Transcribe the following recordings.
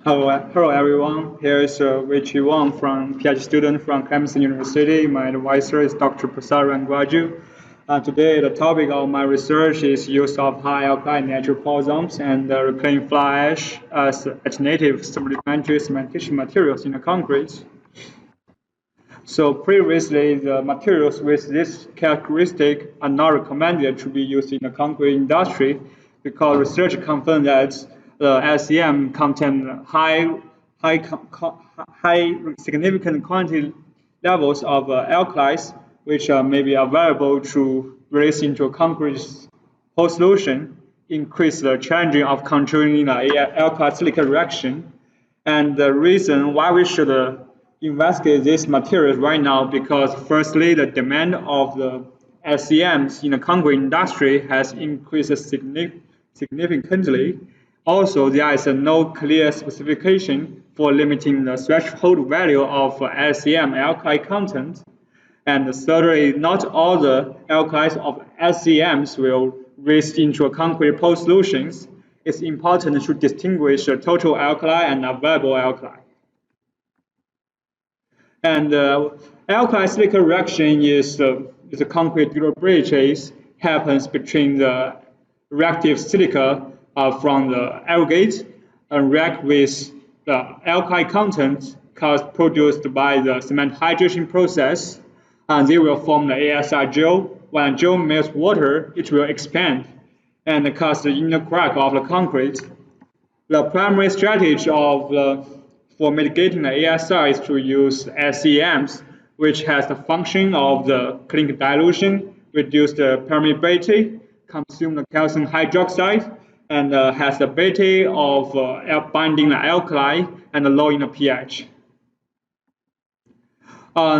Hello everyone. Here is Wang from PhD student from Clemson University. My advisor is Dr. Pozzolans. Today the topic of my research is use of high-alkaline natural pozzolans and reclaimed fly ash as alternative supplementary cementitious materials in the concrete. So previously, the materials with this characteristic are not recommended to be used in the concrete industry because research confirmed that the SCM contain high significant quantity levels of alkalis, which may be available to release into a concrete whole solution, increase the challenge of controlling the alkali-silica reaction. And the reason why we should investigate these materials right now, because firstly, the demand of the SCMs in the concrete industry has increased significantly. Also, there is no clear specification for limiting the threshold value of SCM alkali content. And thirdly, not all the alkalis of SCMs will release into a concrete pore solutions. It's important to distinguish a total alkali and available alkali. And alkali-silica reaction is the concrete durability happens between the reactive silica from the aggregate and react with the alkali content produced by the cement hydration process, and they will form the ASR gel. When gel melts water, it will expand and cause the inner crack of the concrete. The primary strategy for mitigating the ASR is to use SCMs, which has the function of the clink dilution, reduce the permeability, consume the calcium hydroxide, and has the ability of binding the alkali and lowering the pH.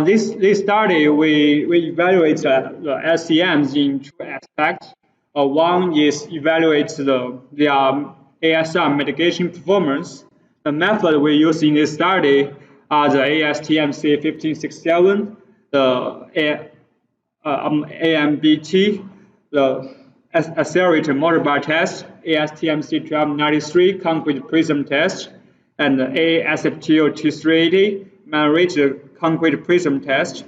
This study, we evaluate the SCMs in two aspects. One is evaluate their ASR mitigation performance. The method we use in this study are the ASTM C1567, the AMBT, the accelerated motorbar test, ASTM C1293 concrete prism test, and the AASHTO T380 man-rated concrete prism test.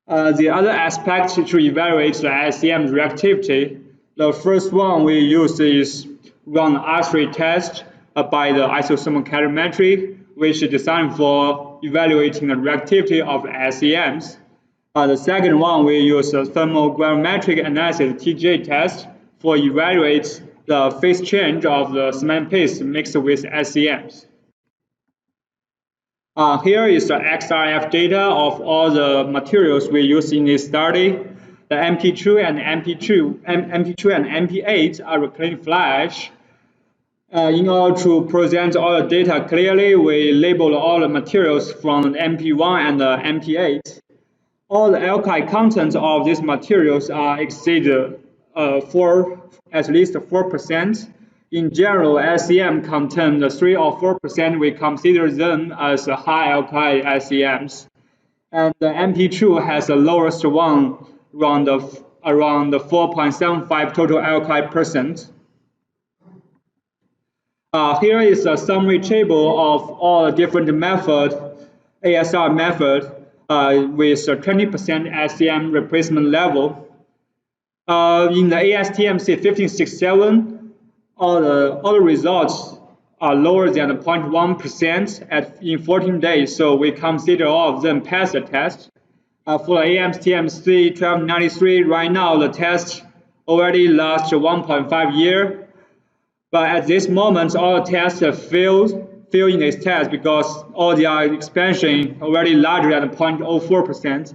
The other aspect to evaluate the SCM reactivity, the first one we use is run R3 test by the isothermal calorimetry, which is designed for evaluating the reactivity of SCMs. The second one, we use the thermal gravimetric analysis TGA test for evaluate the phase change of the cement paste mixed with SCMs. Here is the XRF data of all the materials we use in this study. The MP2 and MP8 are reclaimed fly ash. In order to present all the data clearly, we label all the materials from MP1 and MP8. All the alkali contents of these materials are exceeded at least 4%. In general, SCM contain 3 or 4%. We consider them as high alkali SCMs. And the MP2 has the lowest one, around 4.75 total alkali %. Here is a summary table of all the different methods, ASR method, with 20% SCM replacement level. In the ASTM C1567, all the results are lower than 0.1% in 14 days, so we consider all of them pass the test. For the ASTM C1293, right now the test already lasts 1.5 years. But at this moment, all the tests have failed in this test because all their expansion already larger than 0.04%.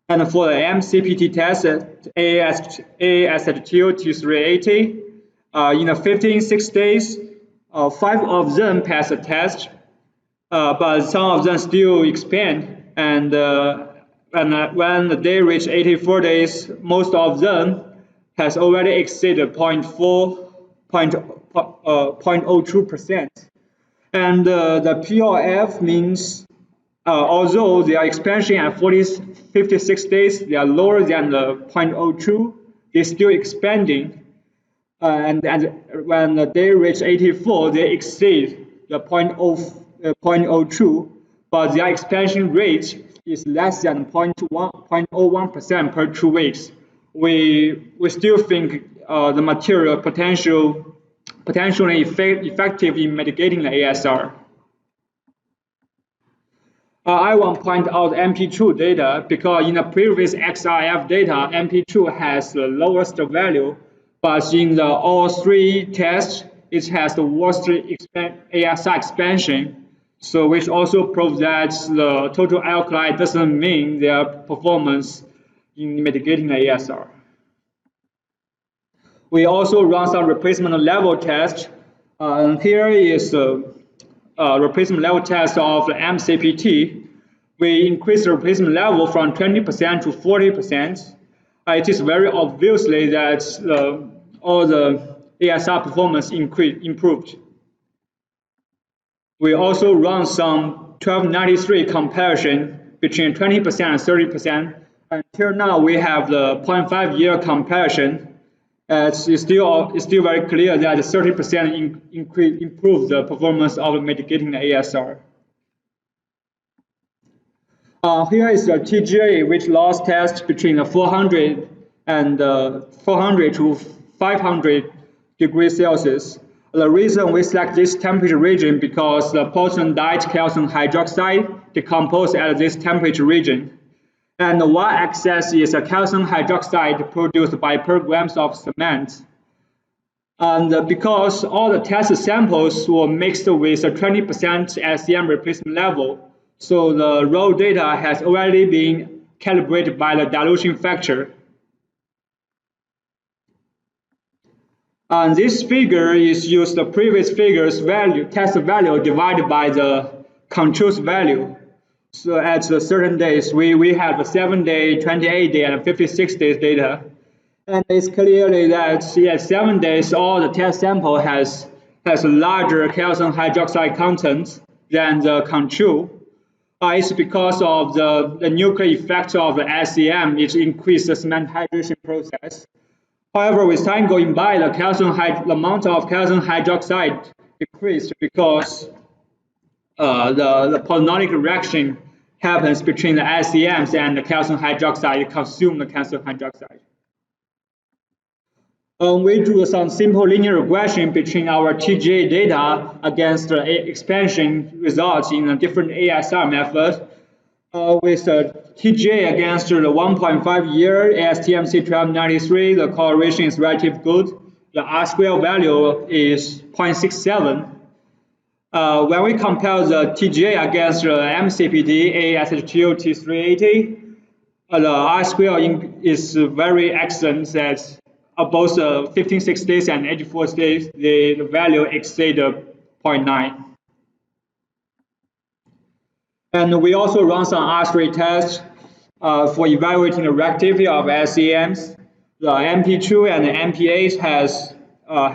And for the MCPT test, AASHTO T380, in the 15-6 days, 5 of them pass the test, but some of them still expand. And when they reach 84 days, most of them has already exceeded 0.02%. And the PRF means although their expansion at 56 days, they are lower than the 0.02, they're still expanding. and when they reach 84, they exceed the 0.02, but their expansion rate is less than 0.01% per 2 weeks. We still think the material potentially effective in mitigating the ASR. I want to point out MP2 data because in the previous XRF data, MP2 has the lowest value, but in the all three tests, it has the worst ASR expansion. So which also proves that the total alkali doesn't mean their performance in mitigating the ASR. We also run some replacement level test. Here is the replacement level test of the MCPT. We increase the replacement level from 20% to 40%. It is very obviously that all the ASR performance improved. We also run some 1293 comparison between 20% and 30%. Until now, we have the 0.5-year comparison. It's still very clear that 30% improves the performance of mitigating the ASR. Here is the TGA, which loss test between 400 to 500 degrees Celsius. The reason we select this temperature region because the Pozzolans calcium hydroxide decomposes at this temperature region. And the y-axis is a calcium hydroxide produced by per grams of cement. And because all the test samples were mixed with a 20% SCM replacement level, so the raw data has already been calibrated by the dilution factor. And this figure is used the previous figure's test value divided by the control's value. So at certain days, we have a 7-day, 28-day, and 56 days data. And it's clearly that at 7 days, all the test sample has a larger calcium hydroxide content than the control. It's because of the nuclear effect of the SCM, it increased the cement hydration process. However, with time going by, the amount of calcium hydroxide decreased because the pozzolanic reaction happens between the SCMs and the calcium hydroxide. It consumes the calcium hydroxide. We drew some simple linear regression between our TGA data against the expansion results in a different ASR method. With the TGA against the 1.5-year ASTM C1293, the correlation is relatively good. The R-square value is 0.67. When we compare the TGA against the MCPT AASHTO T380, the R-square is very excellent. That both 15 days and 84 days, the value exceeds 0.9. And we also run some R3 tests for evaluating the reactivity of SCMs. The MP2 and the MP8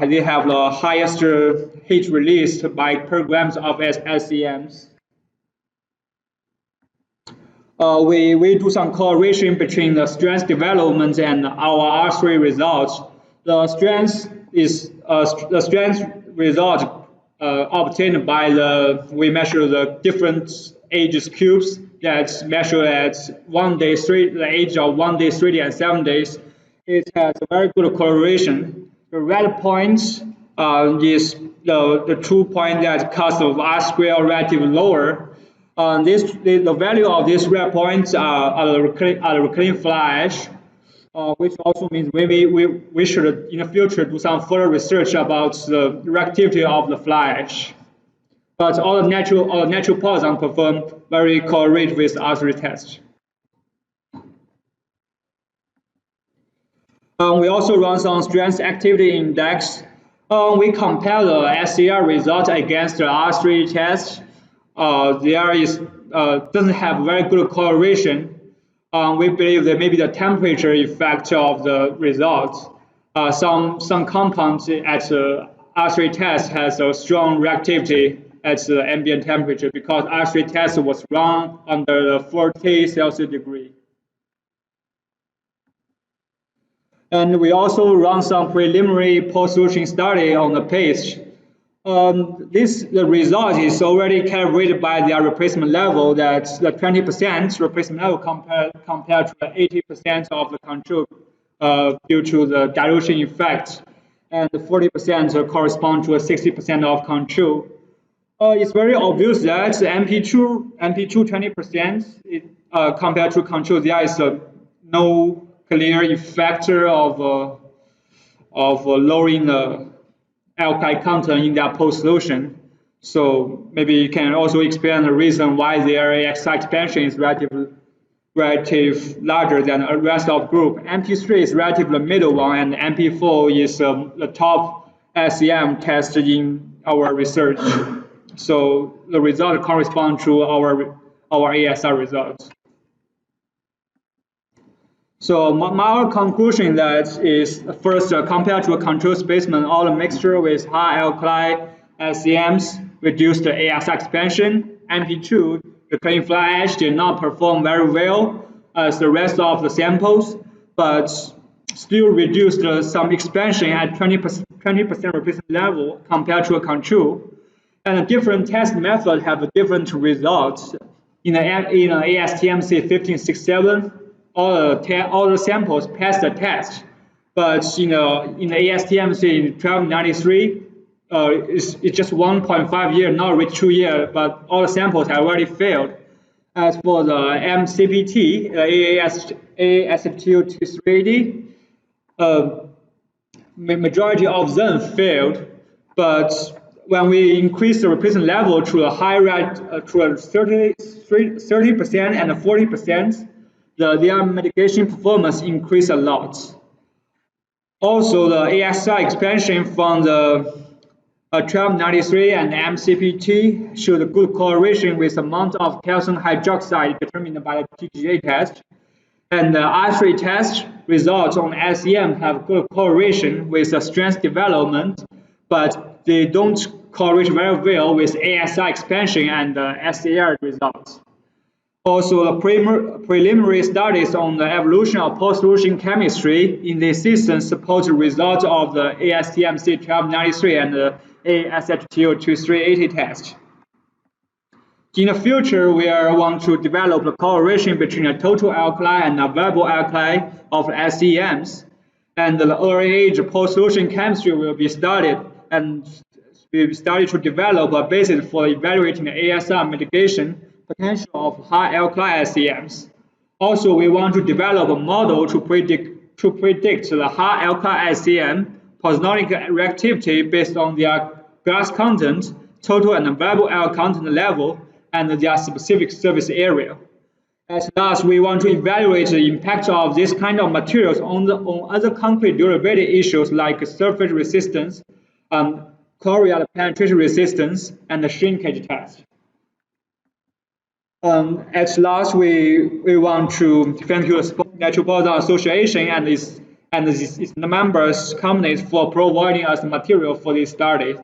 they have the highest heat released by per grams of SCMs. We do some correlation between the strength development and our R3 results. The strength result obtained by we measure the different ages cubes that's measured at 1 day, the age of 1 day, 3 days, and 7 days. It has a very good correlation. The red point is the true point that cause the R-square relatively lower. The value of these red points are the recurring fly ash, which also means maybe we should in the future do some further research about the reactivity of the fly ash. But all the natural pozzolans perform very correlate with R3 tests. We also run some strength activity index. We compare the SCR result against the R3 test. Doesn't have very good correlation. We believe that maybe the temperature effect of the results. Some compounds at the R3 test has a strong reactivity at the ambient temperature because R3 test was run under the 40 Celsius degree. And we also run some preliminary post-solution study on the page. The result is already calibrated by their replacement level, that the 20% replacement level compared to the 80% of the control due to the dilution effect, and the 40% correspond to a 60% of control. It's very obvious that MP2 20% compared to control, there is no clear effect of lowering the alkali content in their post solution. So maybe you can also explain the reason why their AXI expansion is relatively larger than the rest of group. MP3 is relatively middle one, and MP4 is the top SCM test in our research. So the result corresponds to our ASR results. So my conclusion that is, first, compared to a control specimen, all the mixture with high alkali SCMs reduced the ASR expansion. MP2, the clean fly ash did not perform very well as the rest of the samples, but still reduced some expansion at 20% replacement level compared to a control. And different test methods have different results. In the ASTM C1567, all the samples passed the test, but in the ASTM C1293, it's just 1.5 years, not reach 2 years, but all the samples have already failed. As for the MCPT, AASHTO T380, majority of them failed, but when we increase the replacement level to a high rate, to a 30% and a 40%, their mitigation performance increased a lot. Also, the ASI expansion from the 1293 and MCPT showed a good correlation with the amount of calcium hydroxide determined by the TGA test. And the R3 test results on SCM have good correlation with the strength development, but they don't correlate very well with ASI expansion and the SAR results. Also, the preliminary studies on the evolution of post-solution chemistry in the system support the result of the ASTM C1293 and the AASHTO T380 test. In the future, we want to develop the correlation between the total alkali and the available alkali of the SCMs, and the early age post-solution chemistry will be studied, and we started to develop a basis for evaluating the ASR mitigation potential of high alkali SCMs. Also, we want to develop a model to predict the high alkali SCM pozzolanic reactivity based on their gas content, total and available alkali content level, and their specific surface area. As last, we want to evaluate the impact of this kind of materials on other concrete durability issues like surface resistance, chloride penetration resistance, and the shrinkage test. At last, we want to thank you the Natural Pozzolans Association and its members companies for providing us the material for this study.